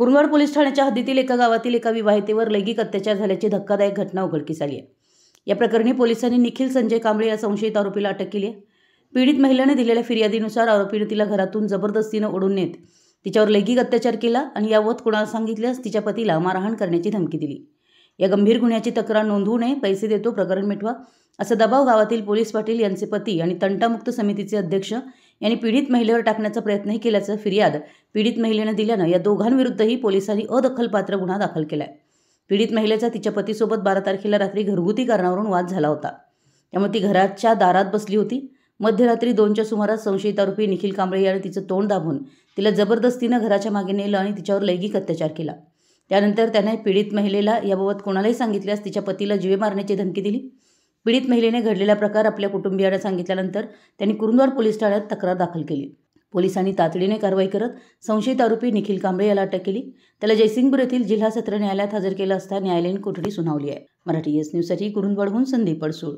Kurundwad police ठाण्याच्या हद्दीतील एका गावातील एका विवाहितेवर लैंगिक अत्याचार झाल्याची धक्कादायक घटना उघडकीस आली आहे। या प्रकरणी पोलिसांनी निखिल संजय कांबळे या संशयित आरोपीला अटक केली आहे। पीडित महिलेने दिलेल्या फिर्यादीनुसार आरोपीने तिला घरातून जबरदस्तीने ओढून नेत तिच्यावर लैंगिक अत्याचार केला आणि याबाबत कोणाला सांगितल्यास तिच्या पतीला मारहाण करण्याची धमकी दिली। या गंभीर गुन्ह्याची तक्रार नोंदवू नये, पैसे देतो प्रकरण मिटवा असा दबाव गावातील पोलीस पाटील यांचे पती आणि तंटामुक्त समितीचे अध्यक्ष यांनी पीडित महिलेवर टाकण्याचा प्रयत्नही केल्याचं फिर्याद पीडित महिलेने दिल्यानं या दोघांविरुद्धही पोलिसांनी अदखलपात्र गुन्हा दाखल केलाय। पीडित महिलेचा तिच्या पतीसोबत 12 तारखेला रात्री घरगुती कारणावरून वाद झाला होता। त्यामुळे ती घराच्या दारात बसली होती। मध्यरात्री 2च्या सुमारास संशयित आरोपी निखिल कांबळे याने तिचं तोंड दाबून तिला जबरदस्तीने घराच्या मागे नेलं आणि तिच्यावर लैंगिक अत्याचार केला। त्यानंतर त्याने पीडित महिलेला याबाबत कोणालाही सांगितल्यास तिच्या पतीला जीवे मारण्याची धमकी दिली। पीडित महिलेने घडलेला प्रकार आपल्या कुटुंबियांना सांगितल्यानंतर त्यांनी कुरुंदवाड पोलीस ठाण्यात तक्रार दाखल केली। पोलिसांनी तातडीने कारवाई करत संशयित आरोपी निखिल कांबळे याला अटक केली। त्याला जयसिंगपूर येथील जिल्हा सत्र न्यायालयात हजर केलं असता न्यायालयीन कोठडी सुनावली आहे। मराठी एस न्यूजसाठी कुरुंदवाडहून संदीप पडसूळ।